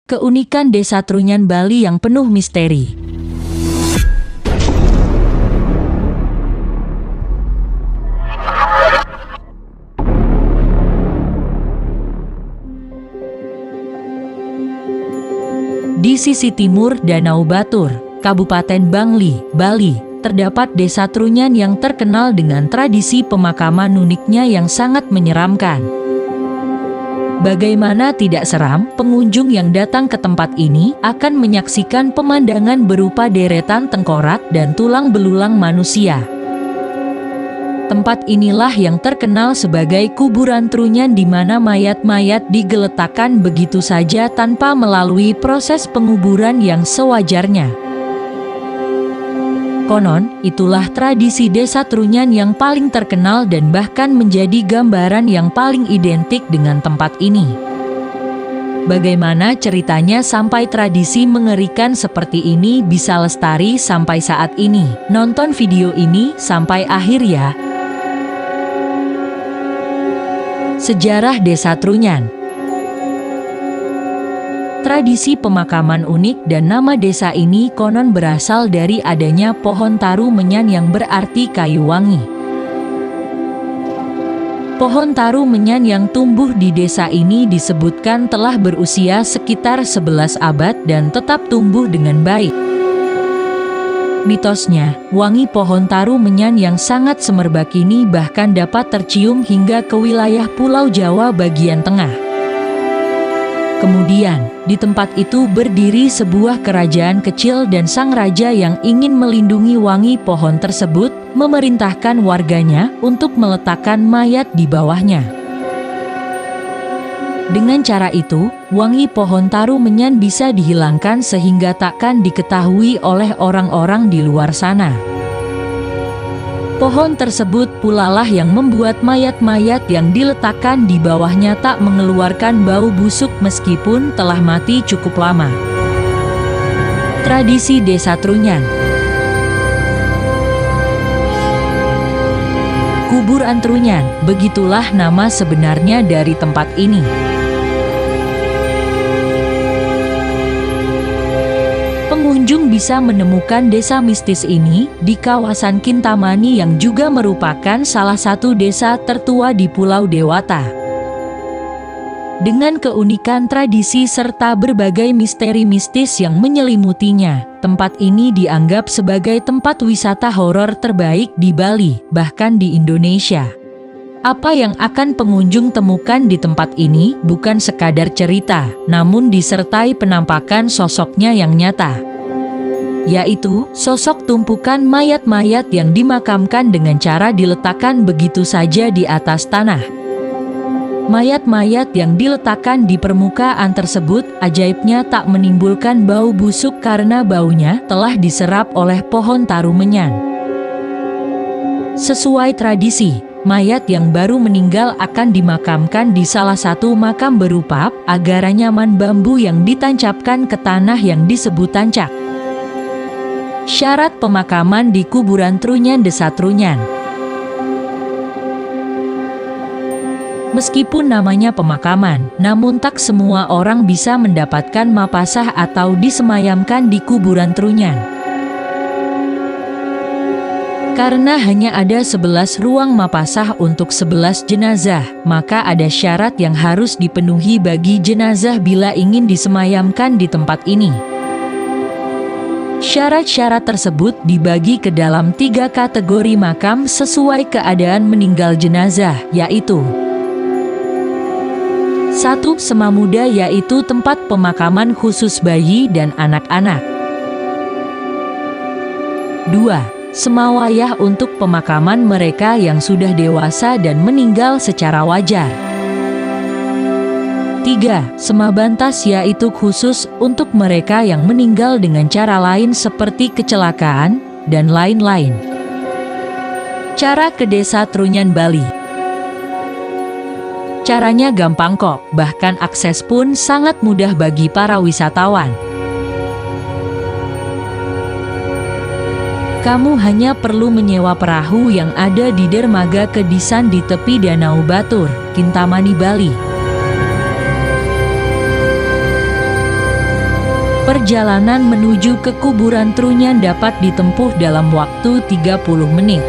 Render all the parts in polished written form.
Keunikan Desa Trunyan Bali yang penuh misteri. Di sisi timur Danau Batur, Kabupaten Bangli, Bali, terdapat Desa Trunyan yang terkenal dengan tradisi pemakaman uniknya yang sangat menyeramkan. Bagaimana tidak seram, pengunjung yang datang ke tempat ini akan menyaksikan pemandangan berupa deretan tengkorak dan tulang belulang manusia. Tempat inilah yang terkenal sebagai kuburan Trunyan, di mana mayat-mayat digeletakkan begitu saja tanpa melalui proses penguburan yang sewajarnya. Konon, itulah tradisi Desa Trunyan yang paling terkenal dan bahkan menjadi gambaran yang paling identik dengan tempat ini. Bagaimana ceritanya sampai tradisi mengerikan seperti ini bisa lestari sampai saat ini? Nonton video ini sampai akhir ya. Sejarah Desa Trunyan. Tradisi pemakaman unik dan nama desa ini konon berasal dari adanya pohon taru menyan yang berarti kayu wangi. Pohon taru menyan yang tumbuh di desa ini disebutkan telah berusia sekitar 11 abad dan tetap tumbuh dengan baik. Mitosnya, wangi pohon taru menyan yang sangat semerbak ini bahkan dapat tercium hingga ke wilayah Pulau Jawa bagian tengah. Kemudian, di tempat itu berdiri sebuah kerajaan kecil dan sang raja yang ingin melindungi wangi pohon tersebut, memerintahkan warganya untuk meletakkan mayat di bawahnya. Dengan cara itu, wangi pohon taru menyan bisa dihilangkan sehingga takkan diketahui oleh orang-orang di luar sana. Pohon tersebut pula lah yang membuat mayat-mayat yang diletakkan di bawahnya tak mengeluarkan bau busuk meskipun telah mati cukup lama. Tradisi Desa Trunyan. Kuburan Trunyan, begitulah nama sebenarnya dari tempat ini. Pengunjung bisa menemukan desa mistis ini di kawasan Kintamani yang juga merupakan salah satu desa tertua di Pulau Dewata. Dengan keunikan tradisi serta berbagai misteri mistis yang menyelimutinya, tempat ini dianggap sebagai tempat wisata horor terbaik di Bali, bahkan di Indonesia. Apa yang akan pengunjung temukan di tempat ini bukan sekadar cerita, namun disertai penampakan sosoknya yang nyata, yaitu sosok tumpukan mayat-mayat yang dimakamkan dengan cara diletakkan begitu saja di atas tanah. Mayat-mayat yang diletakkan di permukaan tersebut ajaibnya tak menimbulkan bau busuk karena baunya telah diserap oleh pohon taru menyan. Sesuai tradisi, mayat yang baru meninggal akan dimakamkan di salah satu makam berupa agar nyaman bambu yang ditancapkan ke tanah yang disebut tancak. Syarat pemakaman di kuburan Trunyan Desa Trunyan. Meskipun namanya pemakaman, namun tak semua orang bisa mendapatkan mapasah atau disemayamkan di kuburan Trunyan. Karena hanya ada 11 ruang mapasah untuk 11 jenazah, maka ada syarat yang harus dipenuhi bagi jenazah bila ingin disemayamkan di tempat ini. Syarat-syarat tersebut dibagi ke dalam 3 kategori makam sesuai keadaan meninggal jenazah, yaitu 1. Sema muda, yaitu tempat pemakaman khusus bayi dan anak-anak. 2. Semawayah, untuk pemakaman mereka yang sudah dewasa dan meninggal secara wajar. 3. Semabantas, yaitu khusus untuk mereka yang meninggal dengan cara lain seperti kecelakaan, dan lain-lain. Cara ke Desa Trunyan Bali. Caranya gampang kok, bahkan akses pun sangat mudah bagi para wisatawan. Kamu hanya perlu menyewa perahu yang ada di dermaga Kedisan di tepi Danau Batur, Kintamani, Bali. Perjalanan menuju ke kuburan Trunyan dapat ditempuh dalam waktu 30 menit.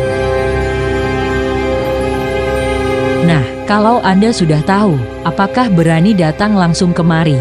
Nah, kalau Anda sudah tahu, apakah berani datang langsung kemari?